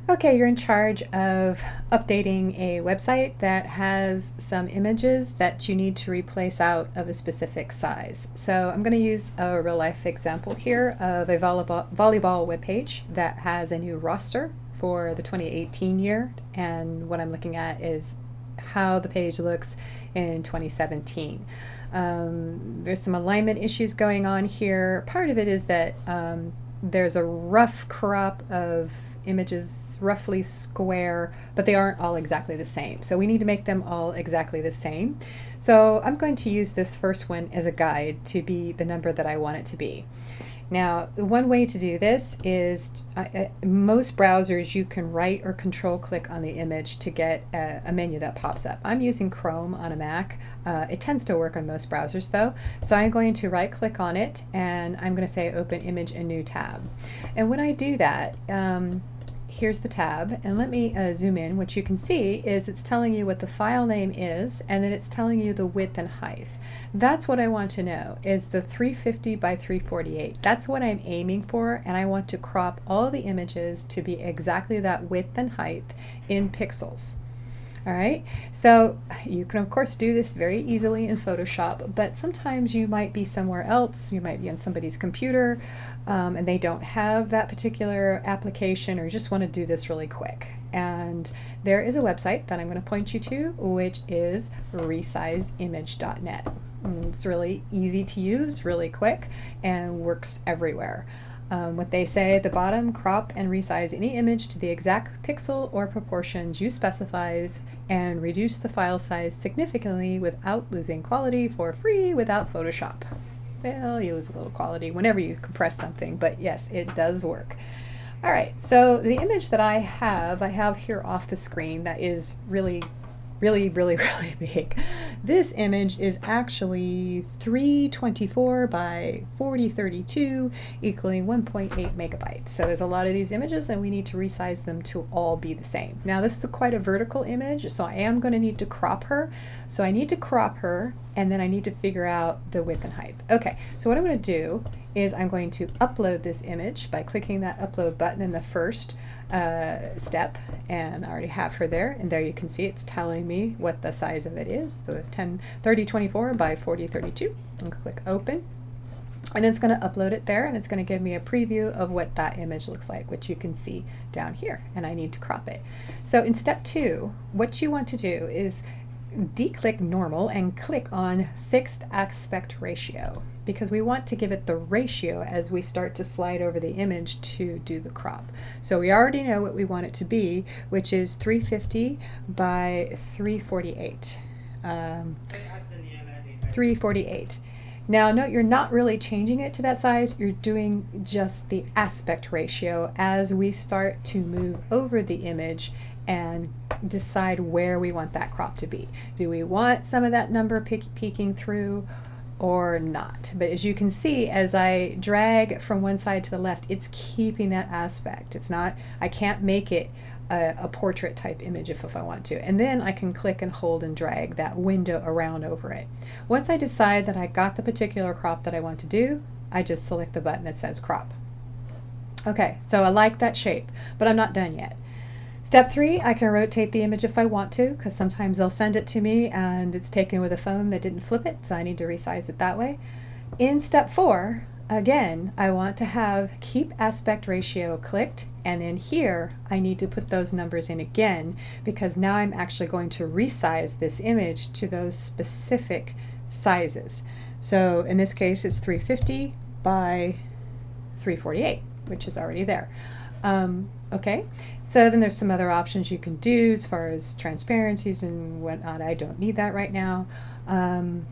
Okay, you're in charge of updating a website that has some images that you need to replace out of a specific size. So I'm going to use a real life example here of a volleyball webpage that has a new roster for the 2018 year, and what I'm looking at is how the page looks in 2017. There's some alignment issues going on here. Part of it is that there's a rough crop of images, roughly square, but they aren't all exactly the same. So we need to make them all exactly the same. So I'm going to use this first one as a guide to be the number that I want it to be. Now, one way to do this is, most browsers you can right or control click on the image to get a menu that pops up. I'm using Chrome on a Mac. It tends to work on most browsers though. So I'm going to right click on it and I'm going to say open image in new tab. And when I do that, here's the tab, and let me zoom in. What you can see is it's telling you what the file name is, and then it's telling you the width and height. That's what I want to know, is the 350 by 348. That's what I'm aiming for, and I want to crop all the images to be exactly that width and height in pixels. All right, so you can of course do this very easily in Photoshop, but sometimes you might be somewhere else. You might be on somebody's computer and they don't have that particular application, or you just want to do this really quick. And there is a website that I'm going to point you to, which is resizeimage.net. It's really easy to use, really quick, and works everywhere. What they say at the bottom: crop and resize any image to the exact pixel or proportions you specify and reduce the file size significantly without losing quality for free without Photoshop. Well, you lose a little quality whenever you compress something, but yes, it does work. All right, so the image that I have here off the screen that is really big. This image is actually 324 by 4032 equaling 1.8 megabytes. So there's a lot of these images and we need to resize them to all be the same. Now this is quite a vertical image, so I am going to need to crop her. So I need to crop her, and then I need to figure out the width and height. Okay, so what I'm going to do is I'm going to upload this image by clicking that upload button in the first step, and I already have her there, and there you can see it's telling me what the size of it is, the 3024 by 4032. I'm going to click open, and it's going to upload it there, and it's going to give me a preview of what that image looks like, which you can see down here, and I need to crop it. So in step 2, what you want to do is declick normal and click on fixed aspect ratio, because we want to give it the ratio as we start to slide over the image to do the crop. So we already know what we want it to be, which is 350 by 348. 348. Now note, you're not really changing it to that size, you're doing just the aspect ratio as we start to move over the image and decide where we want that crop to be. Do we want some of that number peeking through or not? But as you can see, as I drag from one side to the left, it's keeping that aspect. It's not, I can't make it a portrait type image if I want to. And then I can click and hold and drag that window around over it. Once I decide that I got the particular crop that I want to do, I just select the button that says crop. Okay, so I like that shape, but I'm not done yet. Step 3, I can rotate the image if I want to, because sometimes they'll send it to me and it's taken with a phone that didn't flip it, so I need to resize it that way. In step 4, again, I want to have keep aspect ratio clicked, and in here I need to put those numbers in again, because now I'm actually going to resize this image to those specific sizes. So in this case it's 350 by 348, which is already there. Okay, so then there's some other options you can do as far as transparencies and whatnot. I don't need that right now.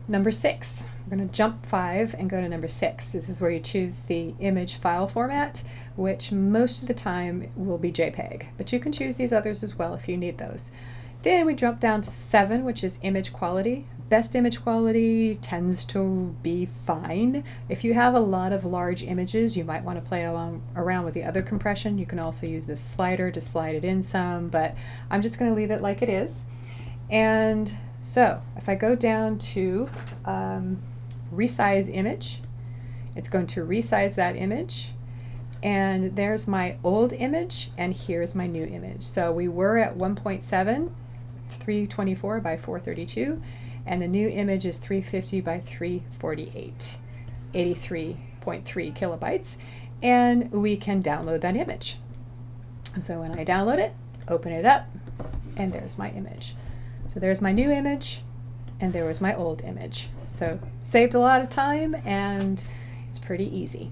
Number 6, we're going to jump 5 and go to number 6. This is where you choose the image file format, which most of the time will be JPEG, but you can choose these others as well if you need those. Then we jump down to 7, which is image quality. Best image quality tends to be fine. If you have a lot of large images, you might want to play around with the other compression. You can also use this slider to slide it in some, but I'm just going to leave it like it is. And so if I go down to resize image, it's going to resize that image. And there's my old image, and here's my new image. So we were at 1.7, 324 by 432, and the new image is 350 by 348, 83.3 kilobytes, and we can download that image. And so when I download it, open it up, and there's my image. So there's my new image, and there was my old image. So saved a lot of time, and it's pretty easy.